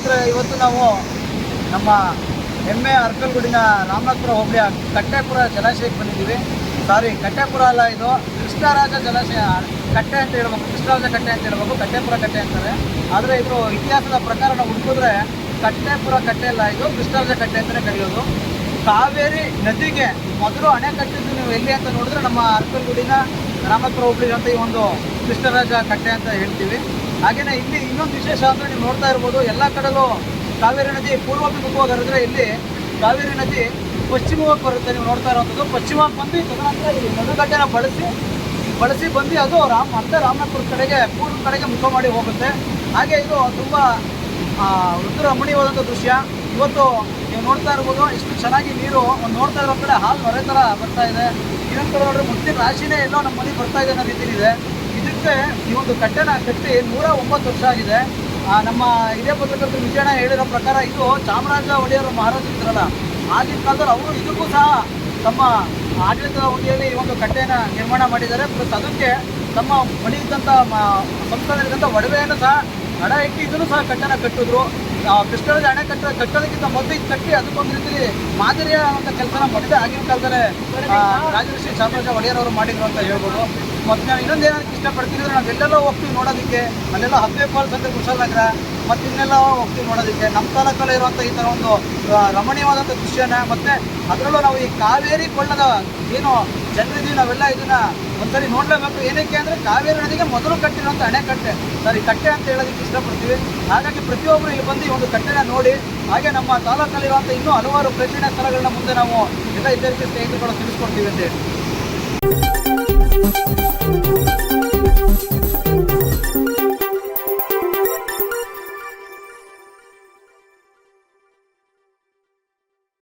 ಸ್ನೇಹಿತರೆ, ಇವತ್ತು ನಾವು ನಮ್ಮ ಹೆಮ್ಮೆ ಅರ್ಕಲ್ಗೂಡಿನ ರಾಮನಾಥಪುರ ಹೋಬಳಿಯ ಕಟ್ಟೆಪುರ ಜಲಾಶಯಕ್ಕೆ ಬಂದಿದ್ದೀವಿ. ಕಟ್ಟೆಪುರ ಅಲ್ಲ, ಇದು ಕೃಷ್ಣರಾಜ ಜಲಾಶಯ ಕಟ್ಟೆ ಅಂತ ಹೇಳ್ಬೇಕು, ಕೃಷ್ಣರಾಜ ಕಟ್ಟೆ ಅಂತ ಹೇಳ್ಬೇಕು, ಕಟ್ಟೆಪುರ ಕಟ್ಟೆ ಅಂತಾರೆ. ಆದರೆ ಇದ್ರ ಇತಿಹಾಸದ ಪ್ರಕಾರ ನಾವು ಹುಡುಕಿದ್ರೆ ಕಟ್ಟೆಪುರ ಕಟ್ಟೆ ಅಲ್ಲ, ಇದು ಕೃಷ್ಣರಾಜ ಕಟ್ಟೆ ಅಂತಲೇ ಕರೆಯೋದು. ಕಾವೇರಿ ನದಿಗೆ ಮೊದಲು ಅಣೆ ಕಟ್ಟಿದ್ದು ನೀವು ಎಲ್ಲಿ ಅಂತ ನೋಡಿದ್ರೆ ನಮ್ಮ ಅರ್ಕಲ್ಗೂಡಿನ ರಾಮನಾಥಪುರ ಹೋಬಳಿ ಅಂತ ಈ ಒಂದು ಕೃಷ್ಣರಾಜ ಕಟ್ಟೆ ಅಂತ ಹೇಳ್ತೀವಿ. ಹಾಗೆಯೇ ಇಲ್ಲಿ ಇನ್ನೊಂದು ವಿಶೇಷ ಅಂದರೆ ನೀವು ನೋಡ್ತಾ ಇರ್ಬೋದು, ಎಲ್ಲ ಕಡೆಯಲ್ಲೂ ಕಾವೇರಿ ನದಿ ಪೂರ್ವಭಿಮುಖವಾಗಿ ಹರಿದ್ರೆ ಇಲ್ಲಿ ಕಾವೇರಿ ನದಿ ಪಶ್ಚಿಮವಾಗಿ ಬರುತ್ತೆ. ನೀವು ನೋಡ್ತಾ ಇರೋವಂಥದ್ದು ಪಶ್ಚಿಮವಾಗಿ ಬಂದು ತದನಂತರ ಈ ನಡುಗಡ್ಡೆನ ಬಳಸಿ ಬಂದು ಅದು ಮತ್ತೆ ರಾಮನಾಥಪುರ ಕಡೆಗೆ ಪೂರ್ವ ಕಡೆಗೆ ಮುಖ ಮಾಡಿ ಹೋಗುತ್ತೆ. ಹಾಗೆ ಇದು ತುಂಬ ರಮಣೀಯವಾದಂಥ ದೃಶ್ಯ. ಇವತ್ತು ನೀವು ನೋಡ್ತಾ ಇರ್ಬೋದು ಎಷ್ಟು ಚೆನ್ನಾಗಿ ನೀರು ನೋಡ್ತಾ ಇರೋ ಕಡೆ ಹಾಲು ಹೊರೆ ಥರ ಬರ್ತಾ ಇದೆ. ಇನ್ನೊಂದು ಕಡೆ ನೋಡ್ರೆ ಮುತ್ತಿನ ರಾಶಿನೇ ಎಲ್ಲೋ ನಮ್ಮ ಮನೆಗೆ ಬರ್ತಾ ಇದೆ ಅನ್ನೋ ರೀತಿಯಲ್ಲಿ ಇದೆ. ಇದಕ್ಕೆ ಈ ಒಂದು ಕಟ್ಟೆನ ಕಟ್ಟಿ 109 ವರ್ಷ ಆಗಿದೆ. ನಮ್ಮ ಹಿರಿಯ ಪತ್ರಕರ್ತರು ವಿಜಯಣ್ಣ ಹೇಳಿರೋ ಪ್ರಕಾರ ಇದು ಚಾಮರಾಜ ಒಡೆಯರು ಮಹಾರಾಜರು ಇದ್ರಲ್ಲ, ಆಗಿನ ಕಾಲದಲ್ಲಿ ಅವರು ಇದಕ್ಕೂ ಸಹ ತಮ್ಮ ಆಡಳಿತದ ಅವಧಿಯಲ್ಲಿ ಈ ಒಂದು ಕಟ್ಟೆನ ನಿರ್ಮಾಣ ಮಾಡಿದ್ದಾರೆ. ಪ್ಲಸ್ ಅದಕ್ಕೆ ತಮ್ಮ ಬಳಿ ಇದ್ದಂಥ ಸಂಸ್ಥಾನದಲ್ಲಿದ್ದಂಥ ಒಡವೆಯನ್ನು ಸಹ ಅಡ ಇಟ್ಟು ಇದನ್ನು ಸಹ ಕಟ್ಟೆನ ಕಟ್ಟಿದ್ರು. ಕೃಷ್ಣರಾಜ ಅಣೆ ಕಟ್ಟೋದಕ್ಕಿಂತ ಮೊದಲು ಇದು ಕಟ್ಟಿ ಅದಕ್ಕೊಂದು ರೀತಿಯಲ್ಲಿ ಮಾದರಿಯ ಅಂತ ಕೆಲಸನ ಮಾಡಿದೆ. ಆಗಿನ ಕಾಲದಲ್ಲೇ ರಾಜಋಷಿ ಚಾಮರಾಜ ಒಡೆಯರವರು ಮಾಡಿದ್ರು ಅಂತ ಹೇಳ್ಬೋದು. ಮತ್ತು ನಾನು ಇನ್ನೊಂದು ಏನಕ್ಕೆ ಇಷ್ಟಪಡ್ತೀನಿ ಅಂದರೆ ನಾವೆಲ್ಲೆಲ್ಲ ಹೋಗ್ತೀವಿ ನೋಡೋದಕ್ಕೆ, ಅಲ್ಲೆಲ್ಲ ಹಬ್ಬೆ ಫಾಲ್ಸ್ ಅಂದರೆ ಕುಶಾಲನಗರ ಮತ್ತು ಇನ್ನೆಲ್ಲ ಹೋಗ್ತೀವಿ ನೋಡೋದಕ್ಕೆ. ನಮ್ಮ ತಾಲೂಕಲ್ಲೇ ಇರುವಂಥ ಈ ಥರ ಒಂದು ರಮಣೀಯವಾದಂಥ ದೃಶ್ಯನ, ಮತ್ತು ಅದರಲ್ಲೂ ನಾವು ಈ ಕಾವೇರಿ ಕೊಳ್ಳದ ಏನು ಜನರಿದ್ದೀವಿ ನಾವೆಲ್ಲ ಇದನ್ನು ಒಂದ್ಸರಿ ನೋಡಲೇಬೇಕು. ಏನಕ್ಕೆ ಅಂದರೆ ಕಾವೇರಿ ನದಿಗೆ ಮೊದಲು ಕಟ್ಟಿರುವಂಥ ಅಣೆಕಟ್ಟೆ, ಕಟ್ಟೆ ಅಂತ ಹೇಳೋದಕ್ಕೆ ಇಷ್ಟಪಡ್ತೀವಿ. ಹಾಗಾಗಿ ಪ್ರತಿಯೊಬ್ಬರು ಇಲ್ಲಿ ಬಂದು ಈ ಒಂದು ಕಟ್ಟೆನ ನೋಡಿ, ಹಾಗೆ ನಮ್ಮ ತಾಲೂಕಲ್ಲಿರುವಂಥ ಇನ್ನೂ ಹಲವಾರು ಪ್ರೇಕ್ಷಣೀಯ ಸ್ಥಳಗಳನ್ನ ಮುಂದೆ ನಾವು ಎಲ್ಲ ಇದೇ ರೀತಿ ಸ್ನೇಹಿತರುಗಳು ತಿಳಿಸ್ಕೊಡ್ತೀವಿ ಅಂತ ಹೇಳಿ.